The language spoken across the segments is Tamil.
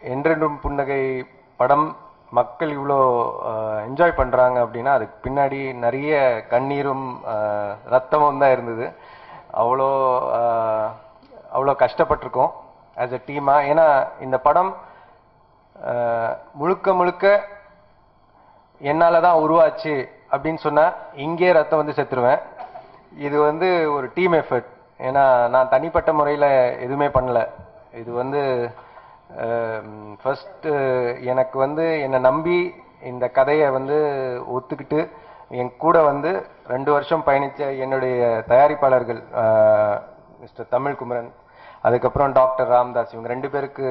என்றென்றும் புன்னகை படம் மக்கள் இவ்வளோ என்ஜாய் பண்ணுறாங்க அப்படின்னா அதுக்கு பின்னாடி நிறைய கண்ணீரும் ரத்தமும் தான் இருந்தது. அவ்வளோ அவ்வளோ கஷ்டப்பட்டிருக்கோம் ஆஸ் எ டீமாக. ஏன்னா இந்த படம் முழுக்க முழுக்க என்னால் தான் உருவாச்சு அப்படின்னு சொன்னால் இங்கே ரத்தம் வந்து செத்துருவேன். இது வந்து ஒரு டீம் எஃபர்ட். ஏன்னா நான் தனிப்பட்ட முறையில் எதுவுமே பண்ணலை. இது வந்து ஃபஸ்ட்டு எனக்கு வந்து என்னை நம்பி இந்த கதையை வந்து ஒத்துக்கிட்டு என் கூட வந்து 2 வருஷம் பயணித்த என்னுடைய தயாரிப்பாளர்கள் மிஸ்டர் தமிழ்குமரன், அதுக்கப்புறம் டாக்டர் ராம்தாஸ், இவங்க 2 பேருக்கு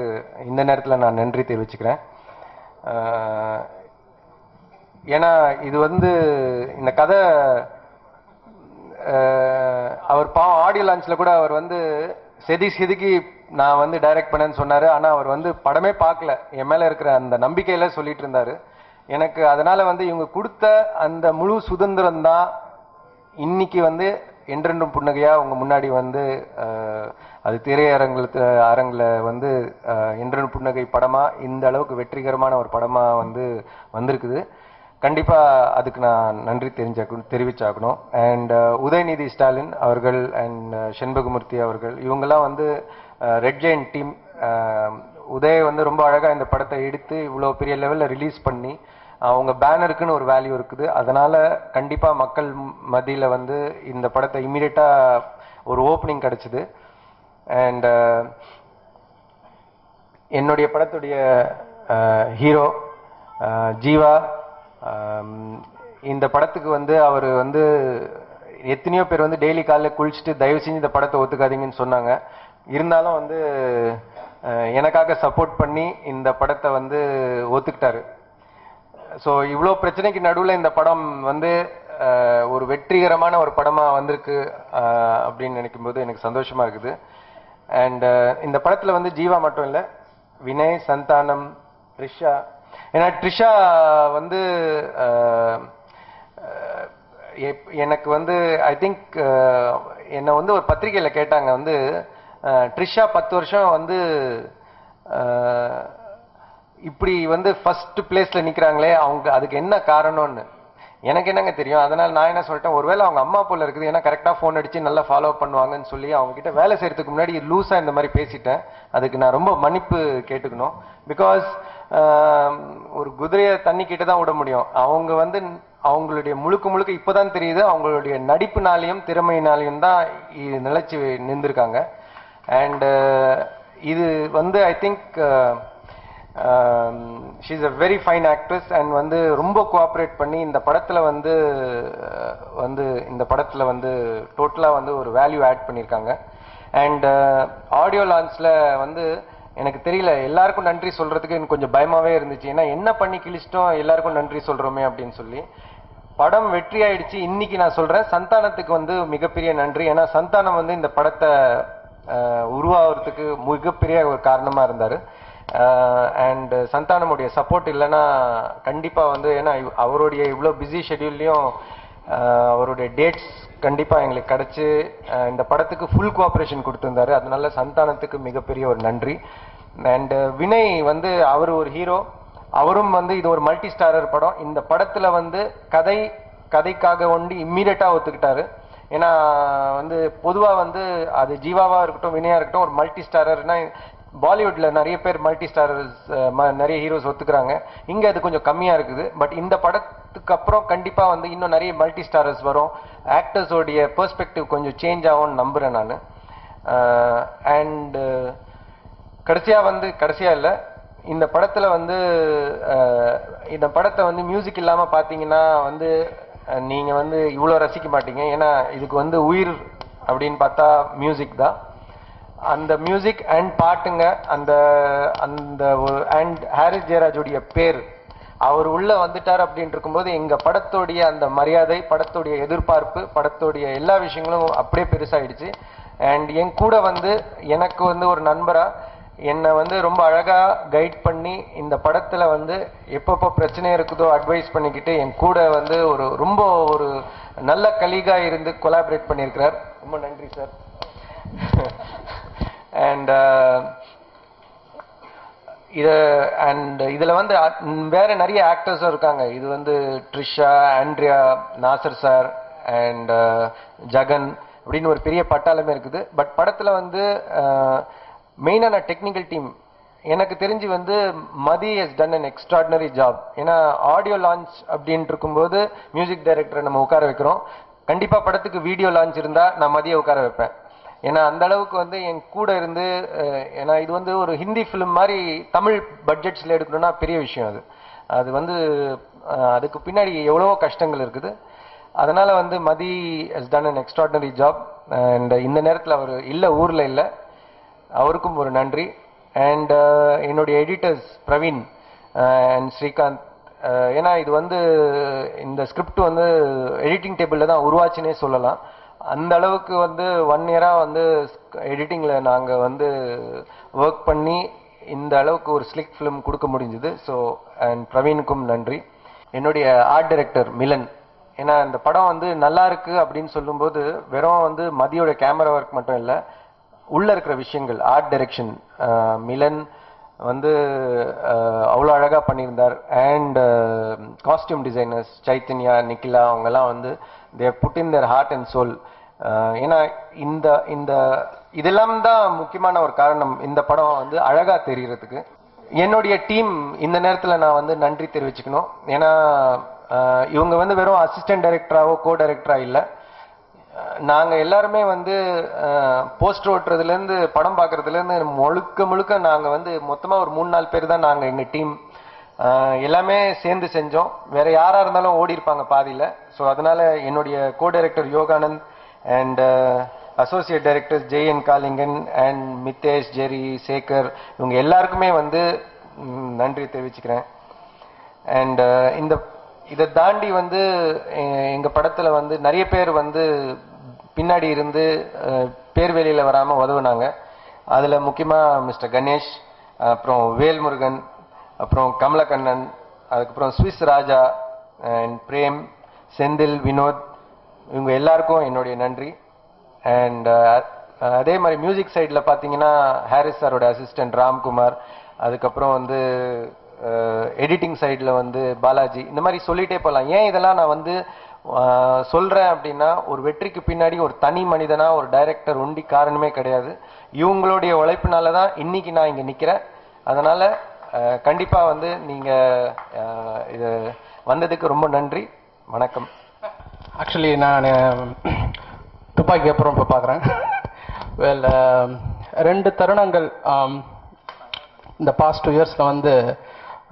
இந்த நேரத்தில் நான் நன்றி தெரிவிச்சுக்கிறேன். ஏன்னா இது வந்து இந்த கதை அவர் ஆடியோ லான்ச்சில் கூட அவர் வந்து செதுக்கி நான் வந்து டைரக்ட் பண்ணேன்னு சொன்னார். ஆனால் அவர் வந்து படமே பார்க்கல, என் மேலே இருக்கிற அந்த நம்பிக்கையில் சொல்லிட்டு இருந்தார். எனக்கு அதனால் வந்து இவங்க கொடுத்த அந்த முழு சுதந்திரம் தான் இன்னைக்கு வந்து என்றென்றும் புன்னகையாக உங்கள் முன்னாடி வந்து அது அரங்கில் வந்து என்றென்றும் புன்னகை படமாக இந்த அளவுக்கு வெற்றிகரமான ஒரு படமாக வந்து வந்திருக்குது. கண்டிப்பாக அதுக்கு நான் நன்றி தெரிவிச்சாக்கணும். அண்ட் உதயநிதி ஸ்டாலின் அவர்கள் அண்ட் செண்பகமூர்த்தி அவர்கள் இவங்கெல்லாம் வந்து ரெட் ஜெயின் டீம். உதய் வந்து ரொம்ப அழகாக இந்த படத்தை எடுத்து இவ்வளோ பெரிய லெவலில் ரிலீஸ் பண்ணி அவங்க பேனருக்குன்னு ஒரு வேல்யூ இருக்குது. அதனால் கண்டிப்பாக மக்கள் மத்தியில் வந்து இந்த படத்தை இம்மீடியட்டாக ஒரு ஓப்பனிங் கிடச்சிது. அண்ட் என்னுடைய படத்துடைய ஹீரோ ஜீவா, இந்த படத்துக்கு வந்து அவர் வந்து எத்தனையோ பேர் வந்து டெய்லி காலையில் குளிச்சுட்டு தயவு செஞ்சு இந்த படத்தை ஒத்துக்காதீங்கன்னு சொன்னாங்க. இருந்தாலும் வந்து எனக்காக சப்போர்ட் பண்ணி இந்த படத்தை வந்து ஒத்துக்கிட்டாரு. ஸோ இவ்வளோ பிரச்சனைக்கு நடுவில் இந்த படம் வந்து ஒரு வெற்றிகரமான ஒரு படமாக வந்திருக்கு அப்படின்னு நினைக்கும்போது எனக்கு சந்தோஷமாக இருக்குது. அண்ட் இந்த படத்தில் வந்து ஜீவா மட்டும் இல்லை, வினய், சந்தானம், த்ரிஷா. ஏன்னா த்ரிஷா வந்து எனக்கு வந்து ஐ திங்க் என்னை வந்து ஒரு பத்திரிகையில் கேட்டாங்க வந்து த்ரிஷா 10 வருஷம் வந்து இப்படி வந்து ஃபர்ஸ்ட் பிளேஸில் நிற்கிறாங்களே அவங்க அதுக்கு என்ன காரணம்னு எனக்கு என்னங்க தெரியும். அதனால் நான் என்ன சொல்லிட்டேன், ஒருவேளை அவங்க அம்மா போல இருக்குது, ஏன்னா கரெக்டாக ஃபோன் அடித்து நல்லா ஃபாலோ பண்ணுவாங்கன்னு சொல்லி அவங்ககிட்ட வேலை செய்கிறதுக்கு முன்னாடி லூஸாக இந்த மாதிரி பேசிட்டேன். அதுக்கு நான் ரொம்ப மன்னிப்பு கேட்டுக்கணும். பிகாஸ் ஒரு குதிரையை தண்ணி கிட்ட தான் விட முடியும். அவங்க வந்து அவங்களுடைய முழுக்க இப்போதான் தெரியுது, அவங்களுடைய நடிப்புனாலையும் திறமையினாலையும் தான் நிலைச்சி நின்றுருக்காங்க. அண்ட் இது வந்து I think she is a very fine actress. And வந்து ரொம்ப கோஆப்ரேட் பண்ணி இந்த படத்தில் வந்து டோட்டலாக வந்து ஒரு வேல்யூ ஆட் பண்ணியிருக்காங்க. அண்ட் ஆடியோ லான்ச்சில் வந்து எனக்கு தெரியல, எல்லாருக்கும் நன்றி சொல்கிறதுக்கு எனக்கு கொஞ்சம் பயமாகவே இருந்துச்சு. ஏன்னா என்ன பண்ணி கிழிச்சிட்டோம் எல்லாருக்கும் நன்றி சொல்கிறோமே அப்படின்னு சொல்லி. படம் வெற்றி ஆயிடுச்சு. இன்னைக்கு நான் சொல்கிறேன், சந்தானத்துக்கு வந்து மிகப்பெரிய நன்றி. ஏன்னா சந்தானம் வந்து இந்த படத்தை உருவாகிறதுக்கு மிகப்பெரிய ஒரு காரணமாக இருந்தார். அண்ட் சந்தானமுடைய சப்போர்ட் இல்லைன்னா கண்டிப்பாக வந்து, ஏன்னா அவருடைய இவ்வளோ பிஸி ஷெட்யூல்லையும் அவருடைய டேட்ஸ் கண்டிப்பாக எங்களுக்கு கிடச்சி இந்த படத்துக்கு ஃபுல் கோஆப்ரேஷன் கொடுத்துருந்தாரு. அதனால சந்தானத்துக்கு மிகப்பெரிய ஒரு நன்றி. அண்ட் வினய் வந்து அவர் ஒரு ஹீரோ, அவரும் வந்து இது ஒரு மல்டி ஸ்டாரர் படம். இந்த படத்தில் வந்து கதைக்காக ஒண்டி இம்மீடியட்டாக ஒத்துக்கிட்டாரு. ஏன்னா வந்து பொதுவாக வந்து அது ஜீவாவாக இருக்கட்டும் வினயா இருக்கட்டும் ஒரு மல்டி ஸ்டாரர்னா பாலிவுட்டில் நிறைய பேர் மல்டி ஸ்டாரர்ஸ் நிறைய ஹீரோஸ் ஒத்துக்கிறாங்க. இங்கே அது கொஞ்சம் கம்மியாக இருக்குது. பட் இந்த படத்துக்கு அப்புறம் கண்டிப்பாக வந்து இன்னும் நிறைய மல்டி ஸ்டாரர்ஸ் வரும். ஆக்டர்ஸோடைய பெர்ஸ்பெக்டிவ் கொஞ்சம் சேஞ்ச் ஆகும்னு நம்புகிறேன் நான். அண்டு கடைசியாக இல்லை, இந்த படத்தில் வந்து இந்த படத்தை வந்து மியூசிக் இல்லாமல் பார்த்தீங்கன்னா வந்து நீங்கள் வந்து இவ்வளோ ரசிக்க மாட்டீங்க. ஏன்னா இதுக்கு வந்து உயிர் அப்படின்னு பார்த்தா மியூசிக் தான். அந்த மியூசிக் அண்ட் பாட்டுங்க, அந்த அந்த அண்ட் ஹாரிஸ் ஜெயராஜுடைய பேர் அவர் உள்ள வந்துட்டார் அப்படின்னு இருக்கும்போது எங்கள் படத்தோடைய அந்த மரியாதை, படத்தோடைய எதிர்பார்ப்பு, படத்தோடைய எல்லா விஷயங்களும் அப்படியே பெருசாகிடுச்சு. அண்ட் என் கூட வந்து எனக்கு வந்து ஒரு நண்பராக என்னை வந்து ரொம்ப அழகாக கைட் பண்ணி இந்த படத்தில் வந்து எப்பப்போ பிரச்சனை இருக்குதோ அட்வைஸ் பண்ணிக்கிட்டு என் கூட வந்து ரொம்ப ஒரு நல்ல கலீகாக இருந்து கொலாபரேட் பண்ணியிருக்கிறார். ரொம்ப நன்றி சார். அண்ட் இத அண்ட் இதுல வந்து வேற நிறைய ஆக்டர்ஸும் இருக்காங்க. இது வந்து Trisha, Andrea, Nassar sir and Jagan அப்படின்னு ஒரு பெரிய பட்டாளமே இருக்குது. பட் படத்துல வந்து மெயினான டெக்னிக்கல் டீம் எனக்கு தெரிஞ்சு வந்து Madhi has done an extraordinary job. ஏன்னா ஆடியோ லான்ச் அப்படின்ட்டு இருக்கும்போது மியூசிக் டைரக்டரை நம்ம உட்கார வைக்கிறோம். கண்டிப்பா படத்துக்கு வீடியோ லான்ச் இருந்தா நான் மதியை உட்கார வைப்பேன். ஏன்னா அந்த அளவுக்கு வந்து என் கூட இருந்து, ஏன்னா இது வந்து ஒரு ஹிந்தி ஃபிலிம் மாதிரி தமிழ் பட்ஜெட்ஸ்ல எடுக்கணும்னா பெரிய விஷயம். அது வந்து அதுக்கு பின்னாடி எவ்வளவோ கஷ்டங்கள் இருக்குது. அதனால வந்து Madhi has done an extraordinary job. And இந்த நேரத்தில் அவர் இல்லை, ஊர்ல இல்லை, அவருக்கும் ஒரு நன்றி. அண்ட் என்னுடைய எடிட்டர்ஸ் பிரவீன் அண்ட் ஸ்ரீகாந்த். ஏன்னா இது வந்து இந்த ஸ்கிரிப்ட் வந்து எடிட்டிங் டேபிளில் தான் உருவாச்சுன்னே சொல்லலாம். அந்த அளவுக்கு வந்து 1 இயரா வந்து எடிட்டிங்ல நாங்கள் வந்து ஒர்க் பண்ணி இந்த அளவுக்கு ஒரு ஸ்லிக் ஃபிலிம் கொடுக்க முடிஞ்சுது. ஸோ அண்ட் பிரவீனுக்கும் நன்றி. என்னுடைய ஆர்ட் டைரக்டர் மிலன். ஏன்னா இந்த படம் வந்து நல்லா இருக்கு அப்படின்னு சொல்லும்போது வெறும் வந்து மதியோட கேமரா ஒர்க் மட்டும் இல்லை, உள்ள இருக்கிற விஷயங்கள், ஆர்ட் டைரக்ஷன் மிலன் வந்து அவ்வளோ அழகாக பண்ணியிருந்தார். And costume designers Chaitanya, Nikhila, அவங்கெல்லாம் வந்து they put in their heart and soul. ஏன்னா இந்த இந்த இதெல்லாம் தான் முக்கியமான ஒரு காரணம் இந்த படம் வந்து அழகா தெரியறதுக்கு. என்னுடைய டீம் இந்த நேரத்தில் நான் வந்து நன்றி தெரிவிச்சுக்கணும். ஏன்னா இவங்க வந்து வெறும் அசிஸ்டன்ட் டைரக்டராவோ கோ டைரக்டரா இல்லை, நாங்கள் எல்லாருமே வந்து போஸ்டர் ஓட்டுறதுலேருந்து படம் பார்க்கறதுலேருந்து முழுக்க முழுக்க நாங்கள் வந்து மொத்தமாக ஒரு 3-4 பேர் தான் நாங்கள் எங்கள் டீம். எல்லாமே சேர்ந்து செஞ்சோம். வேற யாராக இருந்தாலும் ஓடி இருப்பாங்க பாதியில். ஸோ அதனால என்னுடைய co director Yoganand and associate directors Jayan Kalingan and Mithesh, Jerry, Sekar, இவங்க எல்லாருக்குமே வந்து நன்றி தெரிவிச்சுக்கிறேன். அண்ட் இதை தாண்டி வந்து எங்கள் படத்தில் வந்து நிறைய பேர் வந்து பின்னாடி இருந்து பேர் வெளியில் வராமல் உதவுனாங்க. அதில் முக்கியமாக மிஸ்டர் கணேஷ், அப்புறம் வேல்முருகன், அப்புறம் கமலக்கண்ணன், அதுக்கப்புறம் ஸ்விஸ் ராஜா அண்ட் பிரேம், செந்தில், வினோத், இவங்க எல்லாருக்கும் என்னுடைய நன்றி. அண்ட் அதே மாதிரி மியூசிக் சைடில் பார்த்தீங்கன்னா ஹாரிஸ் சாரோட அசிஸ்டன்ட் ராம்குமார், அதுக்கப்புறம் வந்து எடிட்டிங் சைடில் வந்து பாலாஜி, இந்த மாதிரி சொல்லிட்டே போகலாம். ஏன் இதெல்லாம் நான் வந்து சொல்கிறேன் அப்படின்னா, ஒரு வெற்றிக்கு பின்னாடி ஒரு தனி மனிதனாக ஒரு டைரக்டர் ஒண்டி காரணமே கிடையாது. இவங்களுடைய உழைப்பினால தான் இன்னைக்கு நான் இங்கே நிற்கிறேன். அதனால் கண்டிப்பாக வந்து நீங்கள் இது வந்ததுக்கு ரொம்ப நன்றி. வணக்கம். ஆக்சுவலி நான் துப்பாக்கி அப்புறம் இப்போ பார்க்குறேன். வெல், 2 தருணங்கள் இந்த பாஸ்ட் 2 இயர்ஸில் வந்து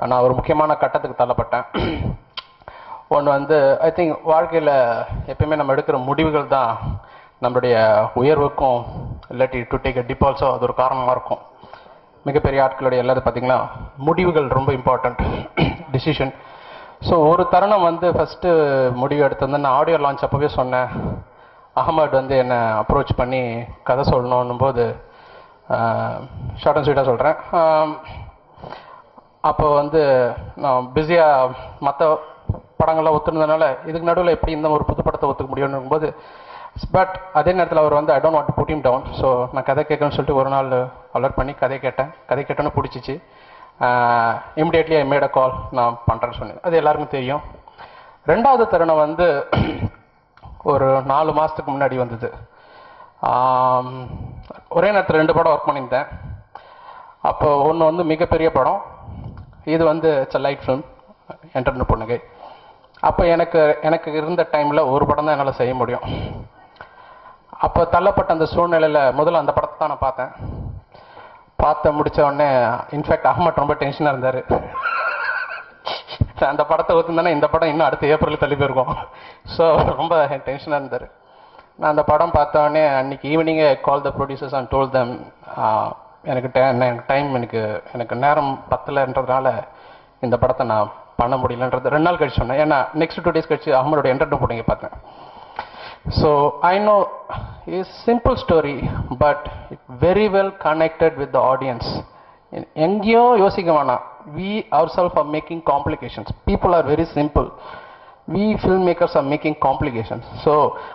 நான் ஒரு முக்கியமான கட்டத்துக்கு தள்ளப்பட்டேன். ஒன்று வந்து ஐ திங்க் வாழ்க்கையில் எப்பயுமே நம்ம எடுக்கிற முடிவுகள் தான் நம்மளுடைய உயர்வுக்கும் இல்லாட்டி to take a dip also அது ஒரு காரணமாக இருக்கும். மிகப்பெரிய ஆட்களுடைய எல்லாரும் பார்த்தீங்கன்னா முடிவுகள் ரொம்ப இம்பார்ட்டண்ட், டிசிஷன். ஸோ ஒரு தருணம் வந்து ஃபஸ்ட்டு முடிவு எடுத்திருந்தேன். நான் ஆடியோ லான்ச் அப்போவே சொன்னேன், அகமது வந்து என்னை அப்ரோச் பண்ணி கதை சொல்லணும் போது ஷார்ட் அண்ட் ஸ்வீட்டாக சொல்கிறேன். அப்போ வந்து நான் பிஸியாக மற்ற படங்கள்லாம் ஒத்துனதுனால இதுக்கு நடுவில் எப்படி இந்த ஒரு புது படத்தை ஒத்துக்க முடியும்னு போது, பட் அதே நேரத்தில் அவர் வந்து I don't want to put him down. So நான் கதை கேட்கணும்னு சொல்லிட்டு ஒரு நாள் அலர்ட் பண்ணி கதை கேட்டோன்னு பிடிச்சிச்சு. இமிடியேட்லி ஐ மேட் அ கால், நான் பண்ணுறேன்னு சொன்னேன். அது எல்லாருக்கும் தெரியும். 2வது தருணம் வந்து ஒரு 4 மாதத்துக்கு முன்னாடி வந்தது. ஒரே நேரத்தில் 2 படம் ஒர்க் பண்ணியிருந்தேன். அப்போ ஒன்று வந்து மிகப்பெரிய படம், இது வந்து இட்ஸ் லைட் ஃபிலிம், என்டர்னு பொண்ணுகை. அப்போ எனக்கு இருந்த டைமில் ஒரு படம் தான் என்னால் செய்ய முடியும். அப்போ தள்ளப்பட்ட அந்த சூழ்நிலையில் முதல்ல அந்த படத்தை தான் நான் பார்த்து முடித்த உடனே இன்ஃபேக்ட் அகமட் ரொம்ப டென்ஷனாக இருந்தார். அந்த படத்தை ஒத்துந்தானே இந்த படம் இன்னும் அடுத்த ஏப்ரல் தள்ளி போயிருக்கோம். ஸோ ரொம்ப டென்ஷனாக இருந்தார். நான் அந்த படம் பார்த்தோடனே அன்றைக்கி ஈவினிங்கே call the producers and told them எனக்கு டைம் எனக்கு நேரம் பத்தலைன்றதுனால இந்த படத்தை நான் பண்ண முடியலன்றது 2 நாள் கழிச்சு சொன்னேன். ஏன்னா நெக்ஸ்ட் 2 டேஸ் கழிச்சு அகமதோட என்டர்டெயின் போட்டிங்க பார்த்தேன். So I know is simple story but it very well connected with the audience. எங்கேயோ யோசிக்க வேணாம். we ourselves are making complications. People are very simple. We filmmakers are making complications. So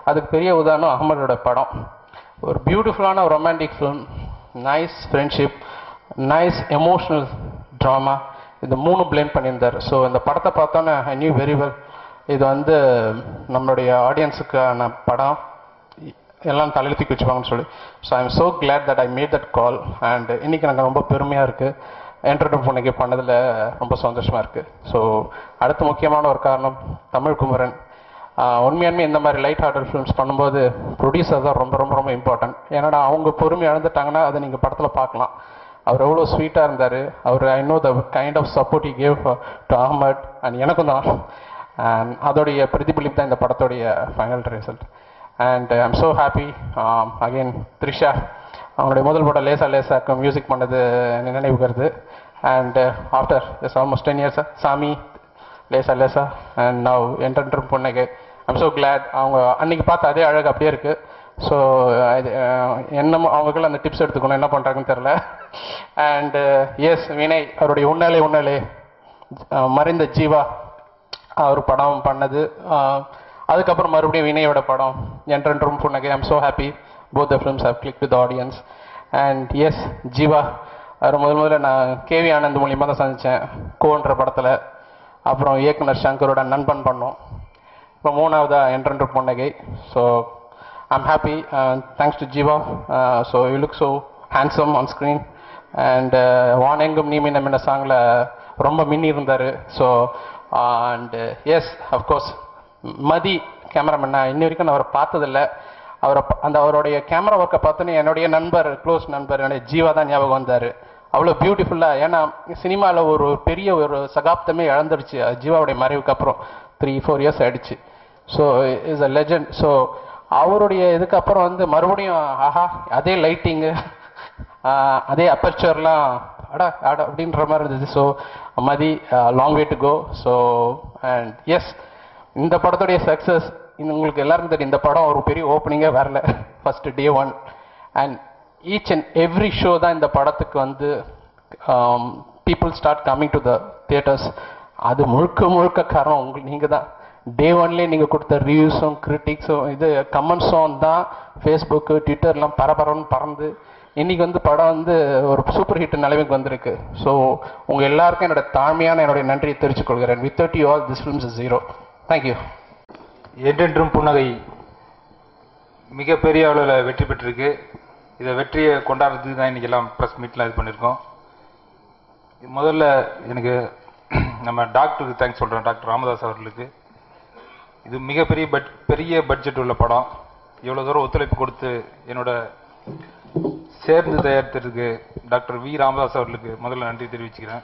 அதுக்கு பெரிய உதாரணம் அகமதோட படம். ஒரு பியூட்டிஃபுல்லான romantic film, nice friendship, nice emotional drama, இந்த 3 பிளேண்ட் பண்ணியிருந்தார். ஸோ இந்த படத்தை பார்த்தோன்னே ஐ நியூ வெரி வெல் இது வந்து நம்மளுடைய ஆடியன்ஸுக்கான படம், எல்லாம் தலையில் தூக்கி வச்சுப்பாங்கன்னு சொல்லி. So I am so glad that I made that call. And இன்றைக்கி எனக்கு ரொம்ப பெருமையாக இருக்குது, என்டர்டைன் பண்ணி பண்ணதில் ரொம்ப சந்தோஷமாக இருக்குது. ஸோ அடுத்த முக்கியமான ஒரு காரணம் தமிழ் குமரன். உண்மையாலுமே இந்த மாதிரி லைட் ஹார்ட்டட் ஃபிலிம்ஸ் பண்ணும்போது ப்ரொடியூசர் தான் ரொம்ப ரொம்ப ரொம்ப இம்பார்ட்டன்ட். ஏன்னா அவங்க பொறுமை இழந்துட்டாங்கன்னா அதை நீங்கள் படத்தில் பார்க்கலாம். அவர் எவ்வளோ ஸ்வீட்டாக இருந்தார். அவர் I know the kind of support he gave to Ahmed and எனக்கும் தான். அண்ட் அதோடைய பிரதிபலிப்பு தான் இந்த படத்தோடைய final result. And I am so happy. Again Trisha அவங்களுடைய முதல் படம் லேசா லேசாக்கு மியூசிக் பண்ணது நினைவுக்கு வருது. And after it's almost 10 years Saamy Lesa Lesa and now என்டர் பொண்ணுக்கு ஐம் ஸோ கிளாட். அவங்க அன்றைக்கி பார்த்து அதே அழகு அப்படியே இருக்குது. ஸோ இது என்னமோ அவங்களுக்குள்ள அந்த டிப்ஸ் எடுத்துக்கணும், என்ன பண்ணுறாங்கன்னு தெரில. அண்ட் எஸ் வினய் அவருடைய உன்னாலே மறைந்த ஜீவா அவர் படம் பண்ணது. அதுக்கப்புறம் மறுபடியும் வினயோட படம் Endrendrum Punnagai. I'm so happy both the films have click with audience. And yes Jiiva அவர் முதல்ல நான் கேவி ஆனந்த் மூலியமாக தான் சந்தித்தேன் கோன்ற படத்தில். அப்புறம் இயக்குனர் சங்கரோட நண்பன் பண்ணோம். இப்போ 3வதாக Endrendru Punnagai. So I'm happy. Thanks to Jiiva. So you look so handsome on screen. And Vaanengum Nee Minna சாங்கில் ரொம்ப மின்னி இருந்தார். So and yes of course Madhi cameraman. நான் இன்ன வரைக்கும் நான் அவரை பார்த்ததில்லை. அவருடைய கேமரா ஒர்க்கை பார்த்தோன்னே என்னுடைய நண்பர், க்ளோஸ் நண்பர் என்னுடைய ஜீவா தான் ஞாபகம் வந்தார். அவ்வளோ பியூட்டிஃபுல்லாக. ஏன்னா சினிமாவில் ஒரு பெரிய ஒரு சகாப்தமே இழந்துடுச்சு ஜீவாவுடைய மறைவுக்கு அப்புறம். 3-4 years ஆகிடுச்சு. So is a legend. So அவருடைய இதுக்கப்புறம் வந்து மறுபடியும் ஆஹா அதே லைட்டிங்கு அதே அப்பர்ச்சர்லாம் அடா அப்படின்ற மாதிரி இருந்தது. So Mathi long way to go. So and yes இந்த படத்துடைய சக்ஸஸ் உங்களுக்கு எல்லாருக்கும் தெரியும். இந்த படம் ஒரு பெரிய ஓப்பனிங்கே வரல first Day 1. And each and every show தான் இந்த படத்துக்கு வந்து people start coming to the theatres. அது முழுக்க காரணம் நீங்கள் தான். Day 1லேயே நீங்கள் கொடுத்த ரிவ்யூஸும் கிரிட்டிக்ஸும் இது கமெண்ட்ஸும் தான் ஃபேஸ்புக்கு ட்விட்டர்லாம் பரபரன்னு பறந்து இன்றைக்கி வந்து படம் வந்து ஒரு சூப்பர் ஹிட் நிலைமைக்கு வந்திருக்கு. ஸோ உங்கள் எல்லாருக்கும் என்னுடைய நன்றியை தெரிவித்துக் கொள்கிறேன். Without you all this films is zero. Thank you. என்றென்றும் புன்னகை மிகப்பெரிய அளவில் வெற்றி பெற்றிருக்கு. இதை வெற்றியை கொண்டாடுறதுக்கு தான் இன்றைக்கி எல்லாம் ப்ரெஸ் மீட்லாம் இது பண்ணியிருக்கோம். முதல்ல எனக்கு நம்ம டாக்டருக்கு தேங்க்ஸ் சொல்கிறேன், டாக்டர் ராமதாஸ் அவர்களுக்கு. இது மிகப்பெரிய பெரிய பட்ஜெட் உள்ள படம். இவ்வளோ தூரம் ஒத்துழைப்பு கொடுத்து என்னோட சேர்ந்து தயாரித்ததுக்கு டாக்டர் வி ராமதாஸ் அவர்களுக்கு முதல்ல நன்றி தெரிவிச்சுக்கிறேன்.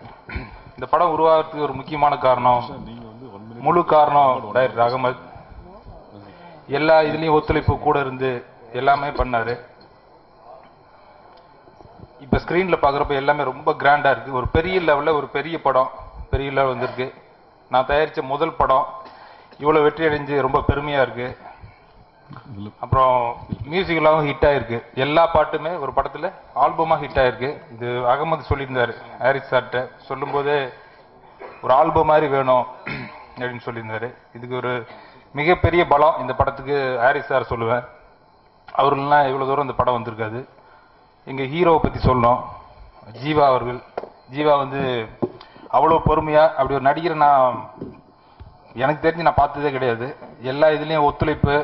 இந்த படம் உருவாகிறதுக்கு ஒரு முக்கியமான காரணம், முழு காரணம் டைரக்டர் அகமத். எல்லா இதுலேயும் ஒத்துழைப்பு கூட இருந்து எல்லாமே பண்ணார். இப்போ ஸ்க்ரீனில் பார்க்குறப்ப எல்லாமே ரொம்ப கிராண்டாக இருக்குது. ஒரு பெரிய லெவலில் ஒரு பெரிய படம் பெரிய லெவல் வந்திருக்கு. நான் தயாரித்த முதல் படம் இவ்வளோ வெற்றி அடைஞ்சு ரொம்ப பெருமையாக இருக்குது. அப்புறம் மியூசிக்கலாகவும் ஹிட் ஆகிருக்கு. எல்லா பாட்டுமே ஒரு படத்தில் ஆல்பமாக ஹிட் ஆகிருக்கு. இது அகமது சொல்லியிருந்தார் ஹாரிஸ் சார்கிட்ட சொல்லும்போதே ஒரு ஆல்பம் மாதிரி வேணும் அப்படின்னு சொல்லியிருந்தார். இதுக்கு ஒரு மிகப்பெரிய பலம் இந்த படத்துக்கு ஹாரிஸ் சார் சொல்லுவேன். அவர்கள்லாம் இவ்வளோ தூரம் இந்த படம் வந்திருக்காது. எங்கள் ஹீரோவை பற்றி சொல்லணும், ஜீவா அவர்கள். ஜீவா வந்து அவ்வளோ பொறுமையாக அப்படி ஒரு நடிகரை நான் எனக்கு தெரிஞ்சு நான் பார்த்ததே கிடையாது. எல்லா இதுலேயும் ஒத்துழைப்பு,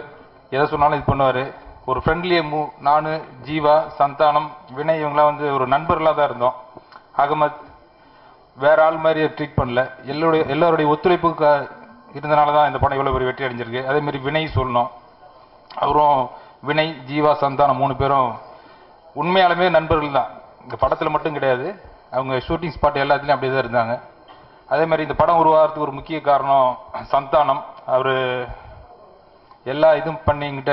எதை சொன்னாலும் இது பண்ணுவார். ஒரு ஃப்ரெண்ட்லியே நான், ஜீவா, சந்தானம், வினய் இவங்களாம் வந்து ஒரு நண்பர்களாக தான் இருந்தோம். அகமத் வேற ஆள் மாதிரி ட்ரீட் பண்ணல. எல்லாருடைய ஒத்துழைப்பு இருந்தனால தான் இந்த படம் இவ்வளோ பெரிய வெற்றி அடைஞ்சிருக்கு. அதேமாரி வினய் சொல்லணும். அவரும் வினய், ஜீவா, சந்தானம் 3 பேரும் உண்மையாலுமே நண்பர்கள் தான். இந்த படத்தில் மட்டும் கிடையாது, அவங்க ஷூட்டிங் ஸ்பாட் எல்லாத்துலேயும் அப்படியே தான் இருந்தாங்க. அதே மாதிரி இந்த படம் உருவாகிறதுக்கு ஒரு முக்கிய காரணம் சந்தானம். அவர் எல்லா இதுவும் பண்ணிக்கிட்ட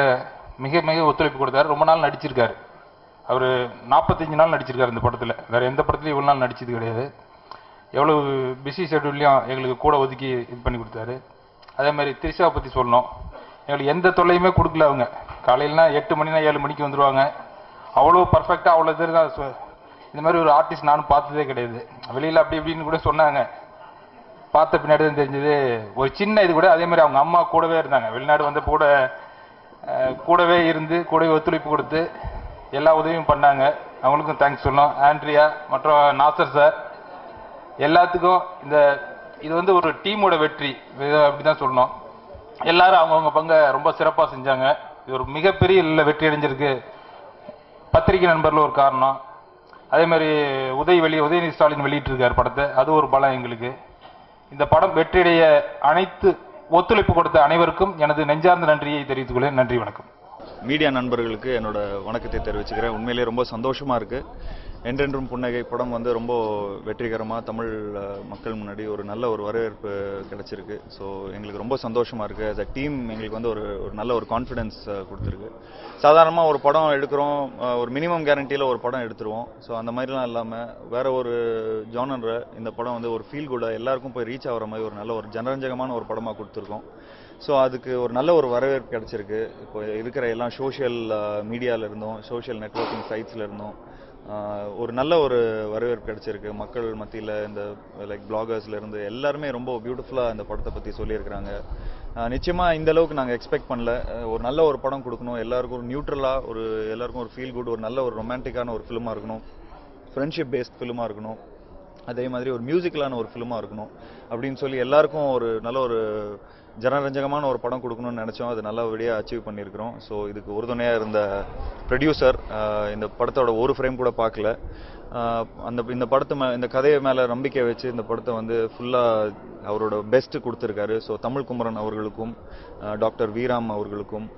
மிக ஒத்துழைப்பு கொடுத்தாரு. ரொம்ப நாள் நடிச்சிருக்காரு. அவர் 45 நாள் நடிச்சிருக்காரு இந்த படத்தில். வேறு எந்த படத்துலையும் இவ்வளோ நாள் நடிச்சது கிடையாது. எவ்வளோ பிஸி ஷெட்யூல்லையும் எங்களுக்கு கூட ஒதுக்கி இது பண்ணி கொடுத்தாரு. அதே மாதிரி த்ரிஷாவை பற்றி சொல்லணும். எங்களுக்கு எந்த தொல்லையுமே கொடுக்கல. அவங்க காலையிலனா 8 மணினா 7 மணிக்கு வந்துடுவாங்க. அவ்வளோ பர்ஃபெக்டாக அவ்வளோ இது தான். இந்த மாதிரி ஒரு ஆர்டிஸ்ட் நானும் பார்த்ததே கிடையாது. வெளியில் அப்படி இப்படின்னு கூட சொன்னாங்க. பார்த்த பின்னாடி தான் தெரிஞ்சது ஒரு சின்ன இது கூட. அதே மாதிரி அவங்க அம்மா கூடவே இருந்தாங்க. வெளிநாடு வந்த கூடவே இருந்து கூடவே ஒத்துழைப்பு கொடுத்து எல்லா உதவியும் பண்ணாங்க. அவங்களுக்கும் தேங்க்ஸ் சொல்லணும். ஆண்ட்ரியா மற்றும் நாசர் சார் எல்லாத்துக்கும் இது வந்து ஒரு டீமோட வெற்றி அப்படிதான் சொல்லணும். எல்லாரும் அவங்கவுங்க பங்கை ரொம்ப சிறப்பாக செஞ்சாங்க. இது ஒரு மிகப்பெரிய வெற்றி அடைஞ்சிருக்கு. பத்திரிகை நண்பர்ல ஒரு காரணம். அதே மாதிரி உதயநிதி ஸ்டாலின் வெளியிட்டிருக்கார் படத்தை, அது ஒரு பலம் எங்களுக்கு. இந்த படம் வெற்றியடைய அனைத்து ஒத்துழைப்பு கொடுத்த அனைவருக்கும் எனது நெஞ்சார்ந்த நன்றியை தெரிவித்துக் கொள்கிறேன். நன்றி, வணக்கம். மீடியா நண்பர்களுக்கு என்னோட வணக்கத்தை தெரிவிச்சுக்கிறேன். உண்மையிலேயே ரொம்ப சந்தோஷமா இருக்கு. என்றென்றும் புன்னகை படம் வந்து ரொம்ப வெற்றிகரமாக தமிழ் மக்கள் முன்னாடி ஒரு நல்ல ஒரு வரவேற்பு கிடைச்சிருக்கு. ஸோ எங்களுக்கு ரொம்ப சந்தோஷமா இருக்கு. as a டீம் எங்களுக்கு வந்து ஒரு நல்ல ஒரு கான்ஃபிடன்ஸ் கொடுத்துருக்கு. சாதாரணமாக ஒரு படம் எடுக்கிறோம், ஒரு மினிமம் கேரண்டியில் ஒரு படம் எடுத்துருவோம். ஸோ அந்த மாதிரிலாம் இல்லாமல் வேற ஒரு ஜானரை இந்த படம் வந்து ஒரு ஃபீல் குட் எல்லாருக்கும் போய் ரீச் ஆகிற மாதிரி ஒரு நல்ல ஒரு ஜனரஞ்சகமான ஒரு படமாக கொடுத்துருக்கோம். ஸோ அதுக்கு ஒரு நல்ல ஒரு வரவேற்பு கிடைச்சிருக்கு. இப்போ இருக்கிற எல்லாம் சோஷியல் மீடியாவில் இருந்தோம், சோஷியல் நெட்வொர்க்கிங் சைட்ஸில் இருந்தோம், ஒரு நல்ல ஒரு வரவேற்பு கிடைச்சிருக்கு. மக்கள் மத்தியில் இந்த லைக் பிளாகர்ஸ்ல இருந்து எல்லாருமே ரொம்ப பியூட்டிஃபுல்லாக இந்த படத்தை பற்றி சொல்லியிருக்கிறாங்க. நிச்சயமாக இந்த அளவுக்கு நாங்கள் எக்ஸ்பெக்ட் பண்ணல. ஒரு நல்ல ஒரு படம் கொடுக்கணும், எல்லாருக்கும் ஒரு நியூட்ரலாக எல்லாருக்கும் ஒரு ஃபீல் குட், ஒரு நல்ல ஒரு ரொமான்டிக்கான ஒரு ஃபிலிமாக இருக்கணும், ஃப்ரெண்ட்ஷிப் பேஸ்ட் ஃபிலிமாக இருக்கணும், அதே மாதிரி ஒரு மியூசிக்கலான ஒரு ஃபிலிமாக இருக்கணும் அப்படின்னு சொல்லி எல்லாருக்கும் ஒரு நல்ல ஒரு ஜனரஞ்சகமான ஒரு படம் கொடுக்கணும்னு நினச்சோம். அது நல்லபடியாக அச்சீவ் பண்ணியிருக்கிறோம். ஸோ இதுக்கு உறுதுணையாக இருந்த ப்ரொடியூசர் இந்த படத்தோட ஒரு ஃப்ரேம் கூட பார்க்கல. இந்த இந்த கதையை மேலே நம்பிக்கை வச்சு இந்த படத்தை வந்து ஃபுல்லாக அவரோட பெஸ்ட் கொடுத்துருக்காரு. ஸோ தமிழ் குமரன் அவர்களுக்கும் டாக்டர் வீராம் அவர்களுக்கும்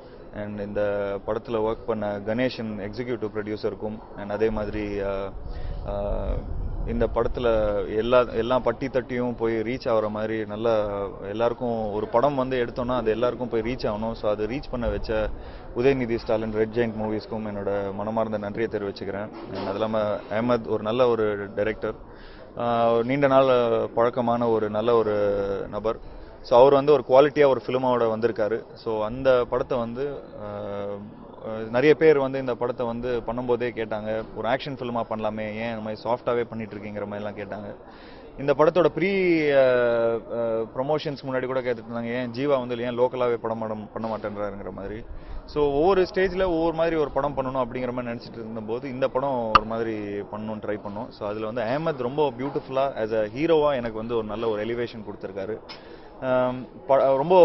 அண்ட் இந்த படத்தில் ஒர்க் பண்ண கணேசன் எக்ஸிக்யூட்டிவ் ப்ரொடியூசருக்கும் அண்ட் அதே மாதிரி இந்த படத்தில் எல்லா பட்டி தட்டியும் போய் ரீச் ஆகிற மாதிரி நல்ல எல்லாருக்கும் ஒரு படம் வந்து எடுத்தோம்னா அது எல்லாருக்கும் போய் ரீச் ஆகணும். ஸோ அது ரீச் பண்ண வச்ச உதயநிதி ஸ்டாலின் ரெட் ஜெயிண்ட் மூவிஸ்க்கும் என்னோட மனமார்ந்த நன்றியை தெரிவிச்சுக்கிறேன். அது இல்லாமல் அஹமத் ஒரு நல்ல ஒரு டைரக்டர், நீண்ட நாள் பழக்கமான ஒரு நல்ல ஒரு நபர். ஸோ அவர் வந்து ஒரு குவாலிட்டியாக ஒரு ஃபிலிமோட வந்திருக்காரு. ஸோ அந்த படத்தை வந்து நிறைய பேர் வந்து இந்த படத்தை வந்து பண்ணும்போதே கேட்டாங்க, ஒரு ஆக்ஷன் ஃபிலிமாக பண்ணலாமே, ஏன் இந்த மாதிரி சாஃப்டாகவே பண்ணிட்டு இருக்கீங்கிற மாதிரிலாம் கேட்டாங்க. இந்த படத்தோட ப்ரீ ப்ரொமோஷன்ஸ் முன்னாடி கூட கேட்டுட்டு இருந்தாங்க, ஏன் ஜீவா வந்து ஏன் லோக்கலாகவே பண்ண மாட்டேன்றாருங்கிற மாதிரி. ஸோ ஒவ்வொரு ஸ்டேஜில் ஒவ்வொரு மாதிரி ஒரு படம் பண்ணணும் அப்படிங்கிற மாதிரி நினச்சிட்டு இருந்தபோது இந்த படம் ஒரு மாதிரி பண்ணணும்னு ட்ரை பண்ணோம். ஸோ அதில் வந்து அஹமத் ரொம்ப பியூட்டிஃபுல்லாக ஆஸ் அ ஹீரோவாக எனக்கு வந்து ஒரு நல்ல ஒரு எலிவேஷன் கொடுத்துருக்காரு. ரொம்ப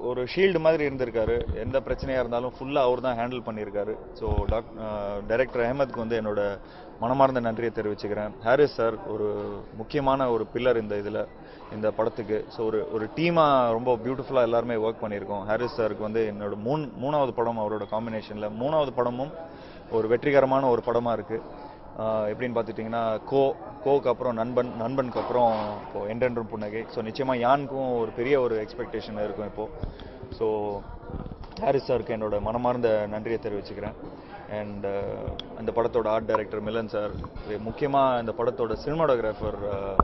ஒரு ஷீல்டு மாதிரி இருந்திருக்காரு. எந்த பிரச்சனையாக இருந்தாலும் ஃபுல்லாக அவர் தான் ஹேண்டில் பண்ணியிருக்காரு. ஸோ டைரக்டர் அஹமத்க்கு வந்து என்னோட மனமார்ந்த நன்றியை தெரிவிச்சுக்கிறேன். ஹாரிஸ் சார் ஒரு முக்கியமான ஒரு பில்லர் இந்த படத்துக்கு. ஸோ ஒரு டீமாக ரொம்ப பியூட்டிஃபுல்லாக எல்லாருமே ஒர்க் பண்ணியிருக்கோம். ஹாரிஸ் சாருக்கு வந்து என்னோட மூணாவது படம் அவரோட காம்பினேஷனில், மூணாவது படமும் ஒரு வெற்றிகரமான ஒரு படமாக இருக்குது. எப்படின்னு பார்த்துட்டிங்கன்னா கோக்கு அப்புறம் நண்பனுக்கு அப்புறம் இப்போது என்றென்றும் புன்னகை. ஸோ நிச்சயமாக யானுக்கும் ஒரு பெரிய ஒரு எக்ஸ்பெக்டேஷன் இருக்கும் இப்போது. ஸோ ஹாரிஸ் சாருக்கு என்னோட மனமார்ந்த நன்றியை தெரிவிச்சுக்கிறேன். அண்ட் அந்த படத்தோட ஆர்ட் டைரக்டர் மிலன் சார், முக்கியமாக இந்த படத்தோட சினிமாட்டோகிராஃபர்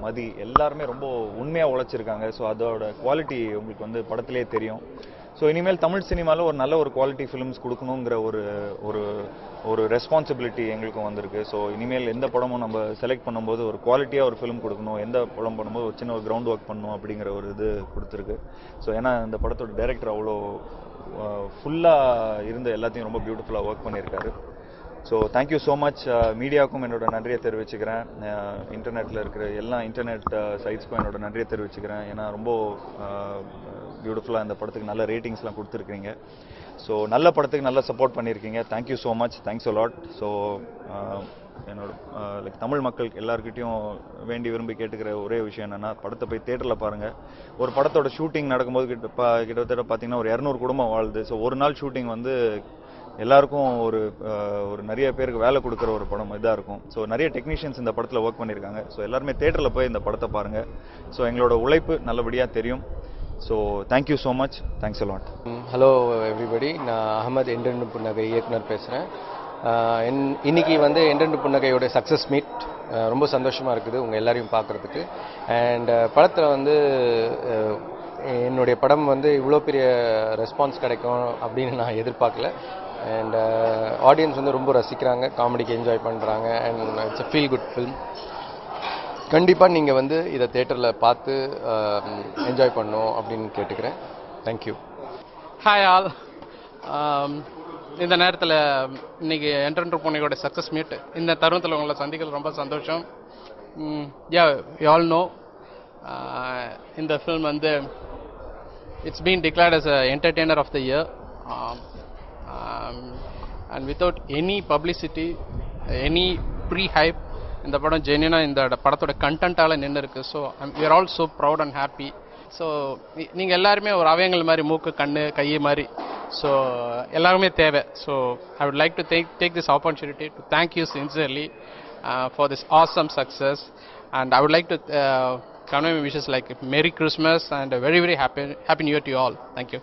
மதி, எல்லாருமே ரொம்ப உண்மையாக உழைச்சிருக்காங்க. ஸோ அதோட குவாலிட்டி உங்களுக்கு வந்து படத்திலே தெரியும். ஸோ இனிமேல் தமிழ் சினிமாவில் ஒரு நல்ல ஒரு குவாலிட்டி ஃபிலிம்ஸ் கொடுக்கணுங்கிற ஒரு ரெஸ்பான்சிபிலிட்டி எங்களுக்கும் வந்திருக்கு. ஸோ இனிமேல் எந்த படமும் நம்ம செலக்ட் பண்ணும்போது ஒரு குவாலிட்டியாக ஒரு ஃபிலிம் கொடுக்கணும், எந்த படம் பண்ணும்போது ஒரு சின்ன ஒரு கிரவுண்ட் ஒர்க் பண்ணணும் அப்படிங்கிற ஒரு இது கொடுத்துருக்கு. ஸோ ஏன்னா இந்த படத்தோட டைரக்டர் அவ்வளோ ஃபுல்லாக இருந்து எல்லாத்தையும் ரொம்ப பியூட்டிஃபுல்லாக ஒர்க் பண்ணியிருக்காரு. So thank you so much. மீடியாவுக்கும் என்னோட நன்றியை தெரிவிச்சுக்கிறேன். இன்டர்நெட்டில் இருக்கிற எல்லா இன்டர்நெட் சைட்ஸ்க்கும் என்னோட நன்றியை தெரிவிச்சுக்கிறேன். ஏன்னா ரொம்ப பியூட்டிஃபுல்லாக இந்த படத்துக்கு நல்ல ரேட்டிங்ஸ்லாம் கொடுத்துருக்கீங்க. ஸோ நல்ல படத்துக்கு நல்ல சப்போர்ட் பண்ணியிருக்கீங்க. Thank you so much. Thanks a lot. So என்னோட தமிழ் மக்கள் எல்லாருக்கிட்டையும் வேண்டி விரும்பி கேட்டுக்கிற ஒரே விஷயம் என்னென்னா, படத்தை போய் தேட்டரில் பாருங்கள். ஒரு படத்தோட ஷூட்டிங் நடக்கும்போது கிட்டத்தட்ட பார்த்தீங்கன்னா ஒரு 200 குடும்பம் வாழுது. ஸோ ஒரு நாள் ஷூட்டிங் வந்து எல்லாருக்கும் ஒரு நிறைய பேருக்கு வேலை கொடுக்குற ஒரு படம் இதாக இருக்கும். ஸோ நிறைய டெக்னீஷியன்ஸ் இந்த படத்தில் ஒர்க் பண்ணியிருக்காங்க. ஸோ எல்லாருமே தேட்டரில் போய் இந்த படத்தை பாருங்கள். ஸோ எங்களோட உழைப்பு நல்லபடியாக தெரியும். So thank you so much. Thanks a lot. Hello everybody, நான் அகமது என்றென்றும் புன்னகை இயக்குனர் பேசுகிறேன். இன்னைக்கு வந்து என்றென்றும் புன்னகையோட சக்ஸஸ் மீட் ரொம்ப சந்தோஷமாக இருக்குது உங்கள் எல்லாரையும் பார்க்குறதுக்கு. அண்ட் படத்தில் வந்து என்னுடைய படம் வந்து இவ்வளோ பெரிய ரெஸ்பான்ஸ் கிடைக்கும் அப்படின்னு நான் எதிர்பார்க்கல. அண்ட் ஆடியன்ஸ் வந்து ரொம்ப ரசிக்கிறாங்க, காமெடிக்கு என்ஜாய் பண்ணுறாங்க. And it's a feel good film. கண்டிப்பாக நீங்கள் வந்து இதை தேட்டரில் பார்த்து என்ஜாய் பண்ணணும் அப்படின்னு கேட்டுக்கிறேன். தேங்க்யூ. Hi all. இந்த நேரத்தில் இன்றைக்கி என்றென்றும் புன்னகையோட சக்ஸஸ் மீட், இந்த தருணத்தில் உங்களை சந்திக்கிறது ரொம்ப சந்தோஷம். Yeah, we all know in the film and it's been declared as a entertainer of the year, and without any publicity, any pre-hype, இந்த படம் ஜென்யூனா இந்த படத்தோட கண்டென்ட்டால நின்று இருக்கு. So we are all so proud and happy. So நீங்கள் எல்லாருமே ஒரு அவயங்கள் மாதிரி மூக்கு கண்ணு கை மாதிரி, ஸோ எல்லாருமே தேவை. So I would like to take this opportunity to thank you sincerely for this awesome success, and I would like to convey my wishes like Merry Christmas and a very very happy New Year to you all. Thank you.